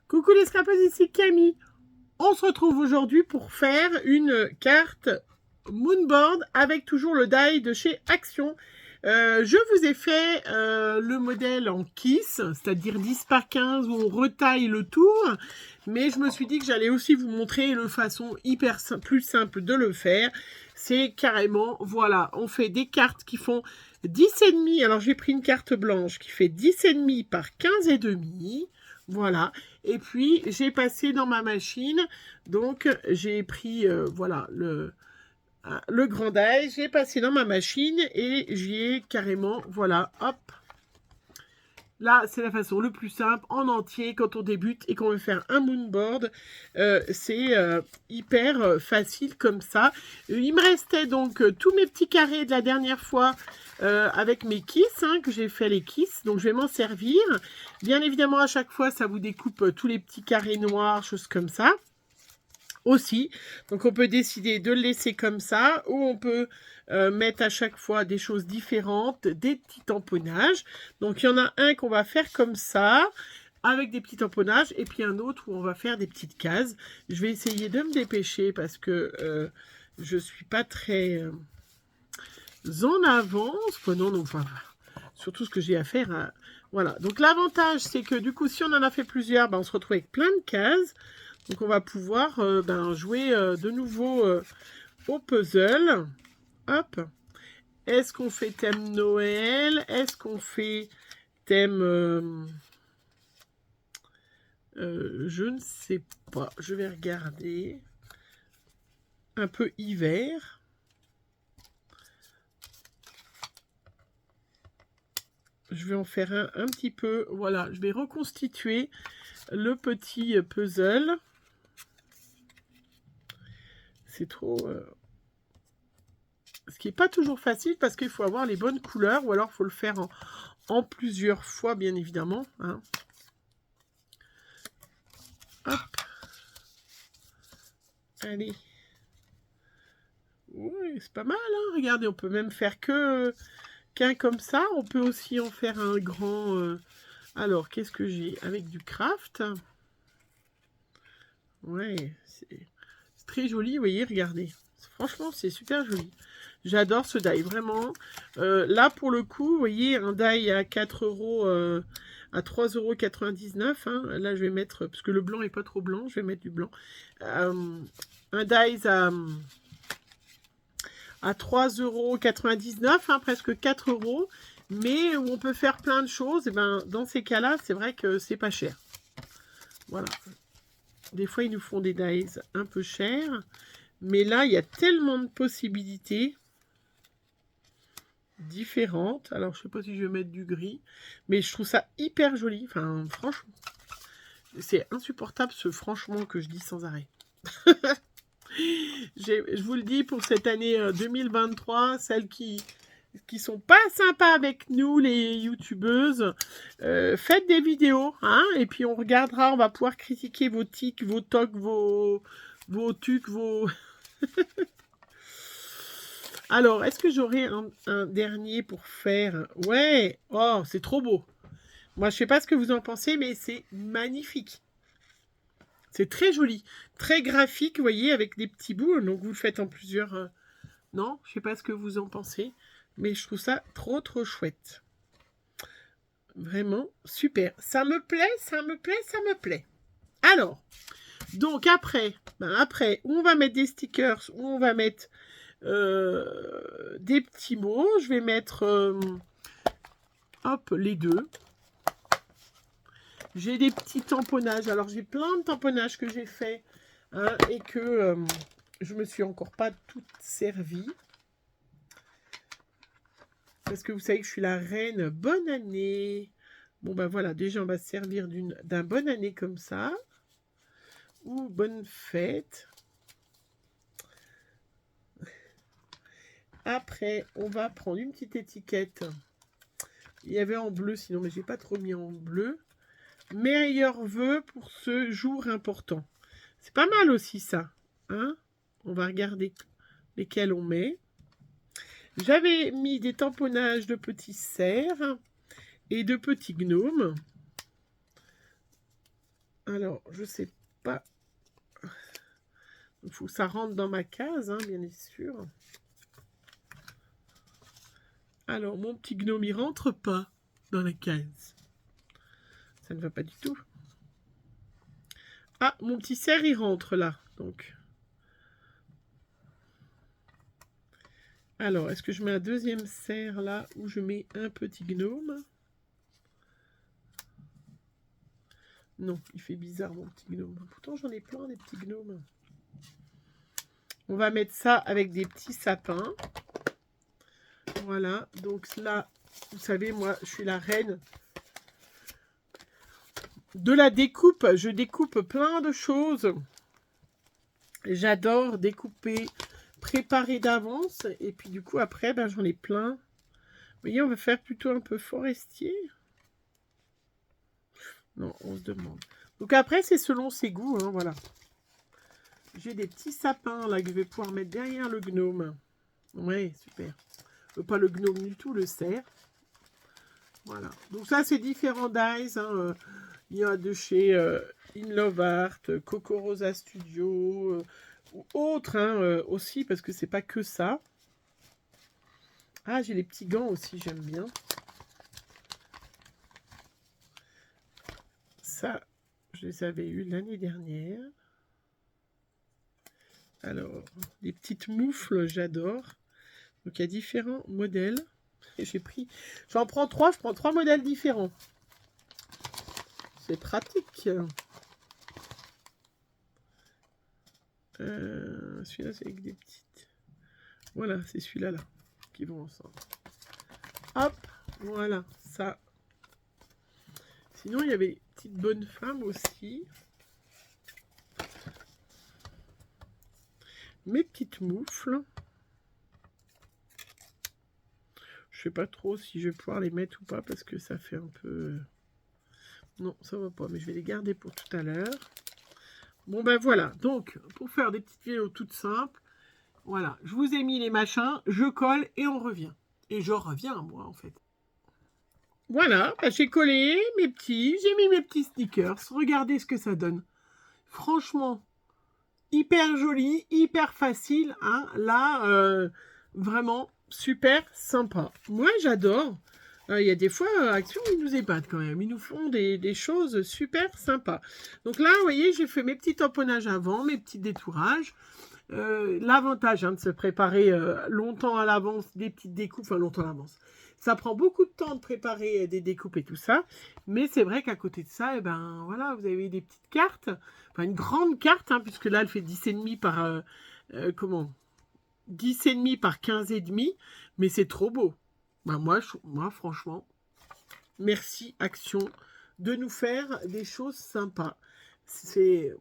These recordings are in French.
Coucou les scrapers, ici Camille. On se retrouve aujourd'hui pour faire une carte Moonboard avec toujours le die de chez Action. Je vous ai fait le modèle en Kiss, c'est-à-dire 10 par 15 où on retaille le tour. Mais je me suis dit que j'allais aussi vous montrer une façon plus simple de le faire. C'est carrément, voilà, on fait des cartes qui font 10,5. Alors j'ai pris une carte blanche qui fait 10,5 par 15,5. Voilà, et puis j'ai passé dans ma machine, donc j'ai pris voilà le grand die, j'ai passé dans ma machine et j'y ai carrément, voilà, hop. Là, c'est la façon le plus simple, en entier, quand on débute et qu'on veut faire un moonboard. C'est hyper facile comme ça. Il me restait donc tous mes petits carrés de la dernière fois avec mes kisses, que j'ai fait les kisses. Donc, je vais m'en servir. Bien évidemment, à chaque fois, ça vous découpe tous les petits carrés noirs, choses comme ça. Aussi, donc on peut décider de le laisser comme ça, ou on peut mettre à chaque fois des choses différentes, des petits tamponnages. Donc il y en a un qu'on va faire comme ça, avec des petits tamponnages, et puis un autre où on va faire des petites cases. Je vais essayer de me dépêcher parce que je suis pas très en avance. Non, enfin, surtout ce que j'ai à faire. Voilà, donc l'avantage c'est que du coup si on en a fait plusieurs, on se retrouve avec plein de cases. Donc, on va pouvoir jouer de nouveau au puzzle. Hop. Est-ce qu'on fait thème Noël? Est-ce qu'on fait thème... je ne sais pas. Je vais regarder. Un peu hiver. Je vais en faire un petit peu. Voilà, je vais reconstituer le petit puzzle. C'est trop... Ce qui n'est pas toujours facile parce qu'il faut avoir les bonnes couleurs ou alors il faut le faire en plusieurs fois, bien évidemment. Hop. Allez. Oui, c'est pas mal, Regardez, on peut même faire qu'un comme ça. On peut aussi en faire un grand... Alors, qu'est-ce que j'ai? Avec du craft. Ouais, c'est très joli, vous voyez, regardez. Franchement, c'est super joli. J'adore ce die, vraiment. Là, pour le coup, vous voyez, un die à 4 euros, à 3,99 €. Là, je vais mettre, parce que le blanc n'est pas trop blanc, je vais mettre du blanc. Un die à 3,99 €, presque 4 €. Mais où on peut faire plein de choses, et dans ces cas-là, c'est vrai que c'est pas cher. Voilà. Des fois, ils nous font des dies un peu chers. Mais là, il y a tellement de possibilités différentes. Alors, je ne sais pas si je vais mettre du gris. Mais je trouve ça hyper joli. Enfin, franchement. C'est insupportable ce franchement que je dis sans arrêt. Je vous le dis, pour cette année 2023, celles qui sont pas sympas avec nous, les youtubeuses, faites des vidéos, et puis on regardera, on va pouvoir critiquer vos tics, vos tocs, vos tucs, vos... Alors, est-ce que j'aurai un dernier pour faire? Ouais, oh, c'est trop beau. Moi, je sais pas ce que vous en pensez, mais c'est magnifique. C'est très joli, très graphique, vous voyez, avec des petits bouts. Donc, vous le faites en plusieurs... Non, je sais pas ce que vous en pensez, mais je trouve ça trop, trop chouette. Vraiment super. Ça me plaît, ça me plaît, ça me plaît. Alors, donc après, où on va mettre des stickers, où on va mettre des petits mots. Je vais mettre hop, les deux. J'ai des petits tamponnages. Alors, j'ai plein de tamponnages que j'ai fait et que je me suis encore pas toutes servies. Parce que vous savez que je suis la reine. Bonne année. Bon, voilà, déjà, on va se servir d'un bonne année comme ça. Ou bonne fête. Après, on va prendre une petite étiquette. Il y avait en bleu, sinon, mais j'ai pas trop mis en bleu. Meilleurs vœux pour ce jour important. C'est pas mal aussi, ça. On va regarder lesquels on met. J'avais mis des tamponnages de petits cerfs et de petits gnomes. Alors, je sais pas. Il faut que ça rentre dans ma case, hein, bien sûr. Alors, mon petit gnome, il rentre pas dans la case. Ça ne va pas du tout. Ah, mon petit cerf, il rentre là. Donc. Alors, est-ce que je mets un deuxième cerf là ou je mets un petit gnome? Non, il fait bizarre mon petit gnome. Pourtant, j'en ai plein des petits gnomes. On va mettre ça avec des petits sapins. Voilà, donc là, vous savez, moi, je suis la reine de la découpe. Je découpe plein de choses. J'adore découper, préparer d'avance. Et puis, du coup, après, ben, j'en ai plein. Vous voyez, on va faire plutôt un peu forestier. Non, on se demande. Donc après, c'est selon ses goûts, hein, voilà. J'ai des petits sapins, là, que je vais pouvoir mettre derrière le gnome. Ouais, super. Pas le gnome du tout, le cerf. Voilà. Donc ça, c'est différents dies. Hein. Il y a de chez In Love Art, Coco Rosa Studio, ou autres hein, aussi, parce que c'est pas que ça. Ah, j'ai les petits gants aussi, j'aime bien. Ça, je les avais eu l'année dernière. Alors, des petites moufles, j'adore. Donc, il y a différents modèles. Et j'en prends 3, je prends 3 modèles différents. C'est pratique. Celui-là, c'est avec des petites. Voilà, c'est celui-là, là, qui vont ensemble. Hop, voilà, ça. Sinon, il y avait Petite Bonne Femme aussi. Mes petites moufles. Je sais pas trop si je vais pouvoir les mettre ou pas parce que ça fait un peu... Non, ça va pas, mais je vais les garder pour tout à l'heure. Bon, ben voilà. Donc, pour faire des petites vidéos toutes simples, voilà. Je vous ai mis les machins, je colle et on revient. Et je reviens, moi, en fait. Voilà, ben, j'ai collé mes petits, j'ai mis mes petits stickers. Regardez ce que ça donne. Franchement, hyper joli, hyper facile. Hein. Là, vraiment super sympa. Moi, j'adore. Il y a des fois, Action, ils nous épatent quand même. Ils nous font des choses super sympas. Donc là, vous voyez, j'ai fait mes petits tamponnages avant, mes petits détourages. L'avantage hein, de se préparer longtemps à l'avance, des petites découpes, enfin longtemps à l'avance. Ça prend beaucoup de temps de préparer des découpes et tout ça. Mais c'est vrai qu'à côté de ça, eh ben, voilà, vous avez des petites cartes. Enfin, une grande carte, hein, puisque là, elle fait 10,5 par... 10,5 par 15,5. Mais c'est trop beau. Ben, moi, franchement, merci Action de nous faire des choses sympas. C'est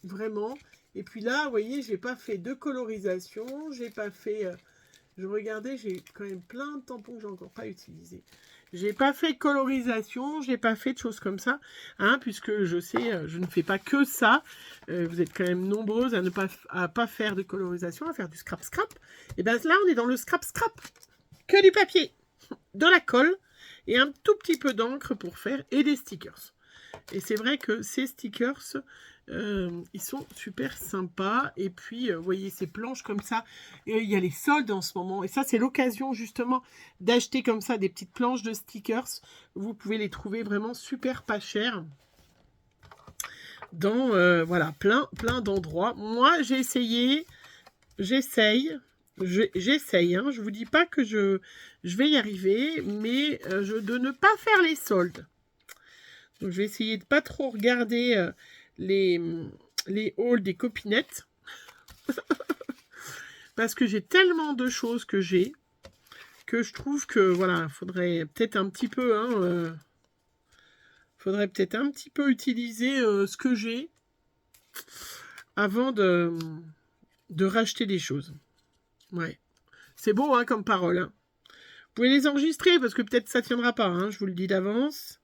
vraiment... Et puis là, vous voyez, j'ai pas fait de colorisation. J'ai pas fait... je regardais, j'ai quand même plein de tampons que j'ai encore pas utilisés. J'ai pas fait de colorisation, j'ai pas fait de choses comme ça, hein, puisque je sais, je ne fais pas que ça. Vous êtes quand même nombreuses à pas faire de colorisation, à faire du scrap. Et bien là, on est dans le scrap. Que du papier, de la colle et un tout petit peu d'encre pour faire et des stickers. Et c'est vrai que ces stickers, ils sont super sympas. Et puis, vous voyez, ces planches comme ça. Et il y a les soldes en ce moment. Et ça, c'est l'occasion justement d'acheter comme ça des petites planches de stickers. Vous pouvez les trouver vraiment super pas chères. Dans, voilà, plein d'endroits. Moi, j'ai essayé. J'essaye. Hein. Je vous dis pas que je vais y arriver. Mais de ne pas faire les soldes. Donc, je vais essayer de pas trop regarder les hauls des copinettes. Parce que j'ai tellement de choses que j'ai que je trouve que, voilà, faudrait peut-être un petit peu, hein, faudrait peut-être un petit peu utiliser ce que j'ai avant de racheter des choses. Ouais. C'est beau, hein, comme parole. Hein. Vous pouvez les enregistrer parce que peut-être ça tiendra pas, hein, je vous le dis d'avance.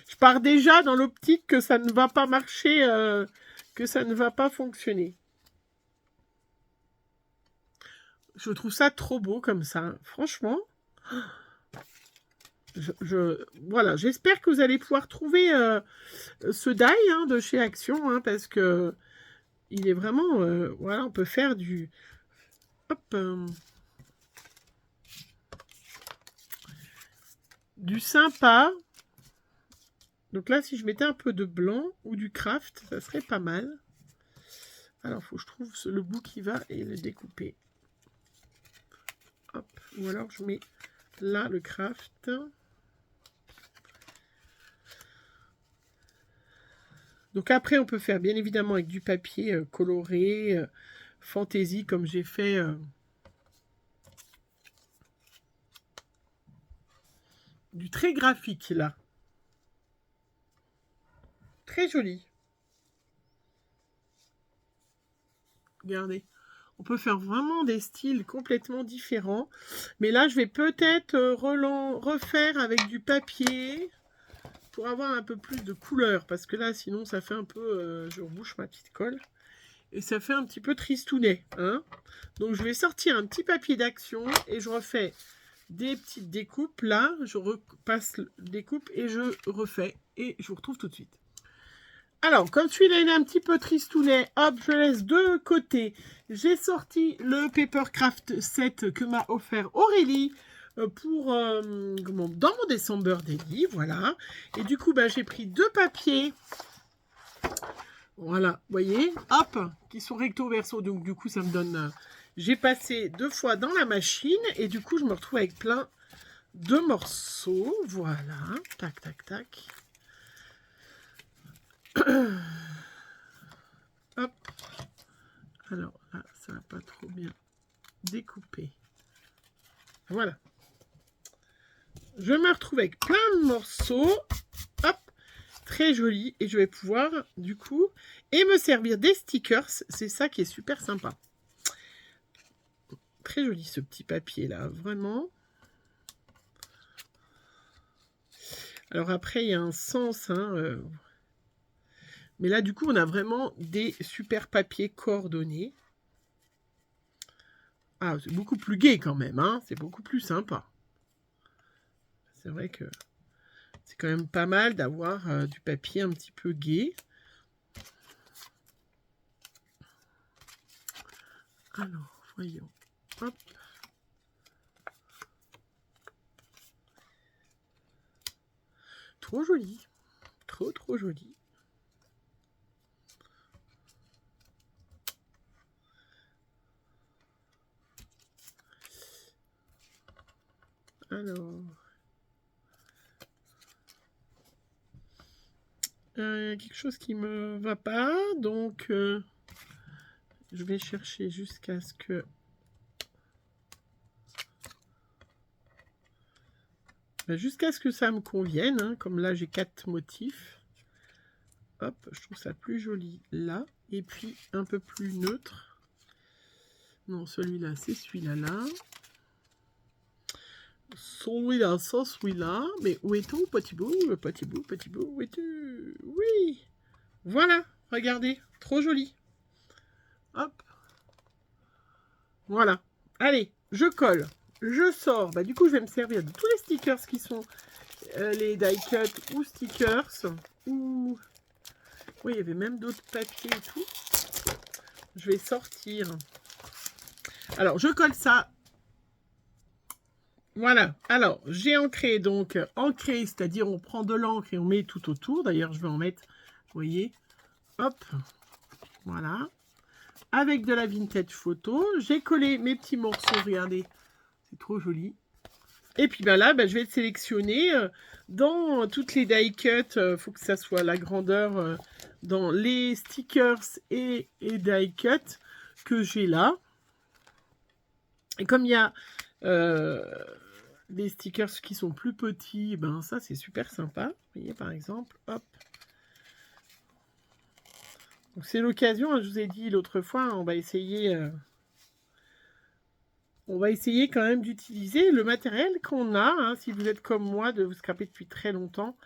Je pars déjà dans l'optique que ça ne va pas marcher, que ça ne va pas fonctionner. Je trouve ça trop beau comme ça. Franchement. Voilà, j'espère que vous allez pouvoir trouver ce die hein, de chez Action, hein, parce que il est vraiment, voilà, on peut faire du, hop, du sympa. Donc là, si je mettais un peu de blanc ou du craft, ça serait pas mal. Alors, il faut que je trouve le bout qui va et le découper. Hop, ou alors je mets là le craft. Donc après, on peut faire bien évidemment avec du papier coloré, fantaisie, comme j'ai fait. Du très graphique là. Très joli. Regardez. On peut faire vraiment des styles complètement différents. Mais là, je vais peut-être refaire avec du papier pour avoir un peu plus de couleur. Parce que là, sinon, ça fait un peu... je rebouche ma petite colle. Et ça fait un petit peu tristounet. Hein. Donc, je vais sortir un petit papier d'action et je refais des petites découpes. Là, je repasse découpe et je refais. Et je vous retrouve tout de suite. Alors, comme celui-là, il est un petit peu tristounet, hop, je laisse de côté. J'ai sorti le Papercraft 7 que m'a offert Aurélie pour dans mon December Daily, voilà. Et du coup, j'ai pris 2 papiers, voilà, vous voyez, hop, qui sont recto verso, donc du coup, ça me donne... j'ai passé 2 fois dans la machine, et du coup, je me retrouve avec plein de morceaux, voilà, tac, tac, tac. Hop. Alors là, ça va pas trop bien découper. Voilà. Je me retrouve avec plein de morceaux. Hop. Très joli. Et je vais pouvoir, du coup, et me servir des stickers. C'est ça qui est super sympa. Très joli ce petit papier là. Vraiment. Alors après, il y a un sens. Hein, mais là, du coup, on a vraiment des super papiers coordonnés. Ah, c'est beaucoup plus gai quand même. Hein, c'est beaucoup plus sympa. C'est vrai que c'est quand même pas mal d'avoir du papier un petit peu gai. Alors, voyons. Hop. Trop joli. Trop, trop joli. Alors... quelque chose qui me va pas, donc je vais chercher jusqu'à ce que ça me convienne, hein. Comme là j'ai 4 motifs. Hop, je trouve ça plus joli là, et puis un peu plus neutre. Non, celui-là, c'est celui-là là. Celui-là, sans celui-là. Mais où est-on, petit bout, petit bout, petit bout, où es-tu? Oui, voilà, regardez, trop joli. Hop. Voilà. Allez, je colle. Je sors. Du coup, je vais me servir de tous les stickers qui sont les die cut ou stickers. Ou... Oui, il y avait même d'autres papiers et tout. Je vais sortir. Alors, je colle ça. Voilà. Alors, j'ai ancré. Donc, ancré, c'est-à-dire on prend de l'encre et on met tout autour. D'ailleurs, je vais en mettre, vous voyez. Hop. Voilà. Avec de la vintage photo. J'ai collé mes petits morceaux. Regardez. C'est trop joli. Et puis là, je vais sélectionner dans toutes les die cut. Faut que ça soit la grandeur dans les stickers et die cut que j'ai là. Et comme il y a des stickers qui sont plus petits, ça c'est super sympa. Vous voyez par exemple, hop. Donc c'est l'occasion, hein, je vous ai dit l'autre fois, on va essayer... on va essayer quand même d'utiliser le matériel qu'on a. Hein, si vous êtes comme moi, de vous scraper depuis très longtemps,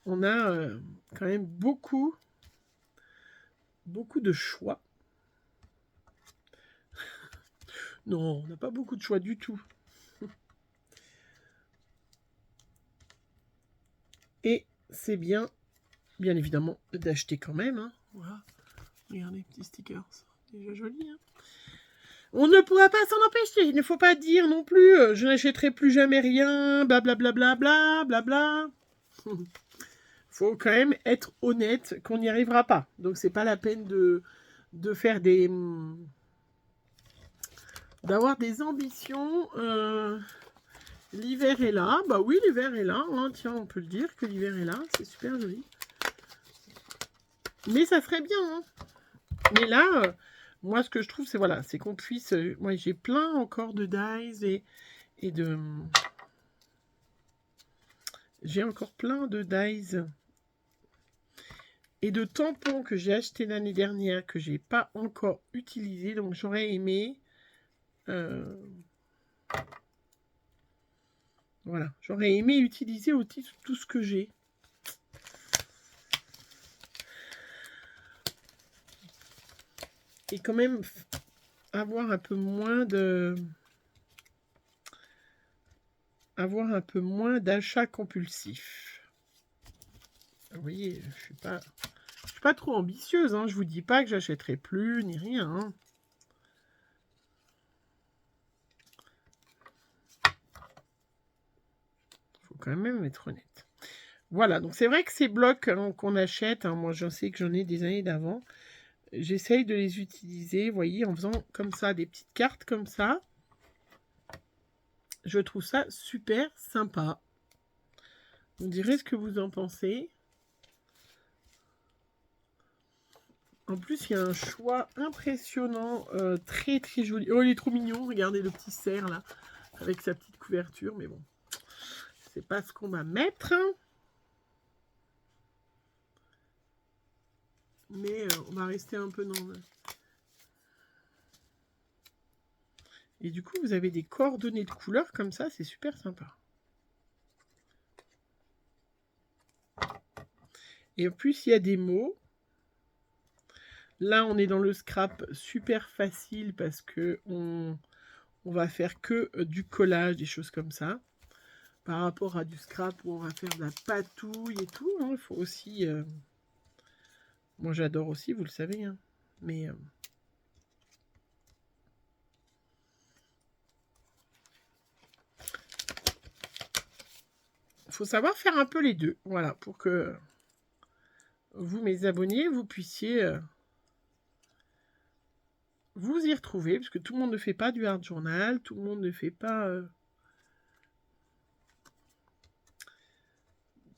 on a quand même beaucoup de choix. Non, on n'a pas beaucoup de choix du tout. Et c'est bien évidemment, d'acheter quand même. Hein. Voilà. Regardez, petits stickers. Déjà joli. Hein. On ne pourra pas s'en empêcher. Il ne faut pas dire non plus je n'achèterai plus jamais rien, blablabla. Blablabla. Faut quand même être honnête qu'on n'y arrivera pas. Donc c'est pas la peine de faire d'avoir des ambitions. L'hiver est là. Bah oui, l'hiver est là. Hein. Tiens, on peut le dire que l'hiver est là. C'est super joli. Mais ça serait bien. Hein. Mais là, moi, ce que je trouve, c'est voilà, c'est qu'on puisse... moi, j'ai plein encore de dies et de... J'ai encore plein de dies et de tampons que j'ai acheté l'année dernière que j'ai pas encore utilisé. Donc, j'aurais aimé... voilà, j'aurais aimé utiliser aussi tout ce que j'ai. Et quand même avoir un peu moins de... avoir un peu moins d'achats compulsifs. Vous voyez, je suis pas trop ambitieuse. Hein. Je vous dis pas que j'achèterai plus ni rien. Hein. Faut quand même être honnête. Voilà, donc c'est vrai que ces blocs hein, qu'on achète, hein, moi je sais que j'en ai des années d'avant, j'essaye de les utiliser, vous voyez, en faisant comme ça, des petites cartes comme ça. Je trouve ça super sympa. Vous me direz ce que vous en pensez. En plus, il y a un choix impressionnant, très très joli. Oh, il est trop mignon, regardez le petit cerf là, avec sa petite couverture, mais bon, c'est pas ce qu'on va mettre. Mais on va rester un peu dans le... Et du coup, vous avez des coordonnées de couleurs comme ça, c'est super sympa. Et en plus, il y a des mots. Là, on est dans le scrap super facile parce que on va faire que du collage, des choses comme ça. Par rapport à du scrap où on va faire de la patouille et tout. Hein, il faut aussi... moi, j'adore aussi, vous le savez. Hein, mais... faut savoir faire un peu les deux. Voilà, pour que vous, mes abonnés, vous puissiez... vous y retrouver, parce que tout le monde ne fait pas du hard journal, tout le monde ne fait pas...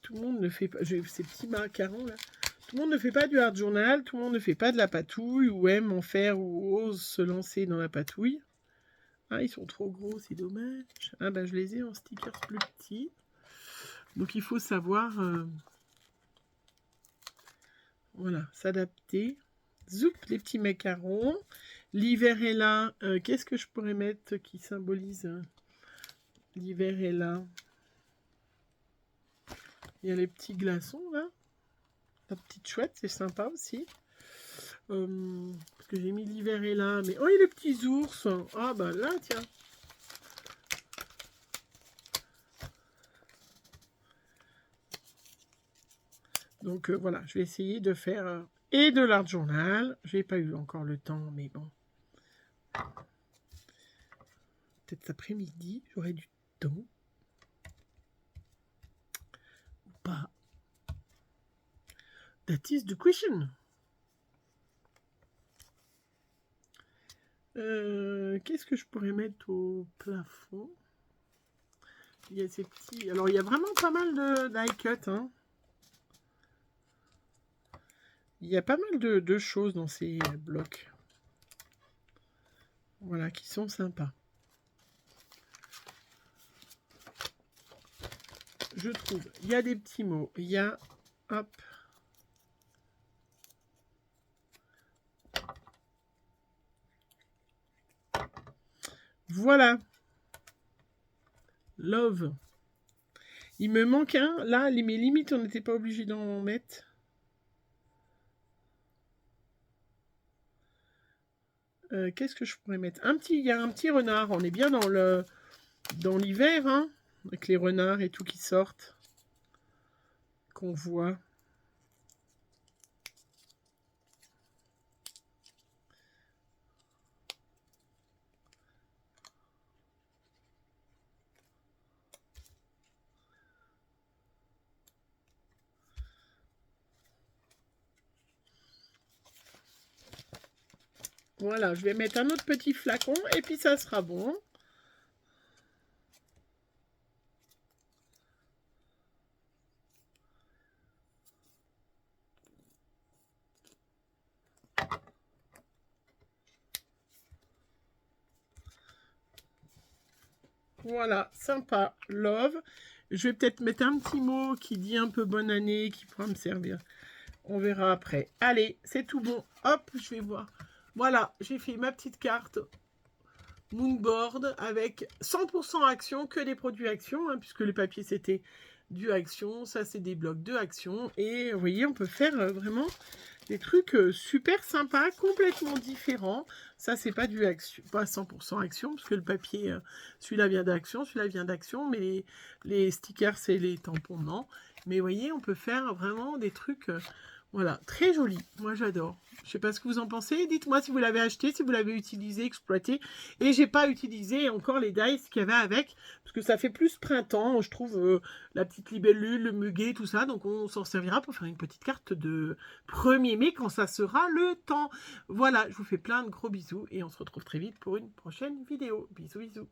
tout le monde ne fait pas... J'ai ces petits macarons là. Tout le monde ne fait pas du hard journal, tout le monde ne fait pas de la patouille, ou aime en faire, ou ose se lancer dans la patouille. Ah, ils sont trop gros, c'est dommage. Ah bah je les ai en stickers plus petits. Donc il faut savoir... voilà, s'adapter. Zoup, les petits macarons. L'hiver est là. Qu'est-ce que je pourrais mettre qui symbolise l'hiver est là? Il y a les petits glaçons là. La petite chouette, c'est sympa aussi. Parce que j'ai mis l'hiver est là. Mais oh, il y a les petits ours. Ah bah là, tiens. Donc voilà, je vais essayer de faire et de l'art journal. J'ai pas eu encore le temps, mais bon. Peut-être cet après-midi, j'aurai du temps. Ou pas. That is the question. Qu'est-ce que je pourrais mettre au plafond? Il y a ces petits... Alors, il y a vraiment pas mal de die cut. Hein. Il y a pas mal de choses dans ces blocs. Voilà, qui sont sympas. Je trouve. Il y a des petits mots. Il y a... Hop. Voilà. Love. Il me manque un. Là, mes limites, on n'était pas obligé d'en mettre. Qu'est-ce que je pourrais mettre? Il y a un petit renard. On est bien dans l'hiver, hein, avec les renards et tout qui sortent. qu'on voit. Voilà, je vais mettre un autre petit flacon et puis ça sera bon. Voilà, sympa, love. Je vais peut-être mettre un petit mot qui dit un peu bonne année, qui pourra me servir. On verra après. Allez, c'est tout bon. Hop, je vais voir. Voilà, j'ai fait ma petite carte Moonboard avec 100% Action, que des produits Action, hein, puisque le papier c'était du Action, ça c'est des blocs de Action. Et vous voyez, on peut faire vraiment des trucs super sympas, complètement différents. Ça, c'est pas du Action, pas 100% Action, parce que le papier, celui-là vient d'Action, celui-là vient d'Action, mais les stickers, c'est les tampons, non. Mais vous voyez, on peut faire vraiment des trucs, voilà, très jolis. Moi, j'adore. Je sais pas ce que vous en pensez. Dites-moi si vous l'avez acheté, si vous l'avez utilisé, exploité. Et j'ai pas utilisé encore les dice qu'il y avait avec, parce que ça fait plus printemps, je trouve, la petite libellule, le muguet, tout ça. Donc, on s'en servira pour faire une petite carte de 1er mai quand ça sera le temps. Voilà, je vous fais plein de gros bisous et on se retrouve très vite pour une prochaine vidéo. Bisous, bisous.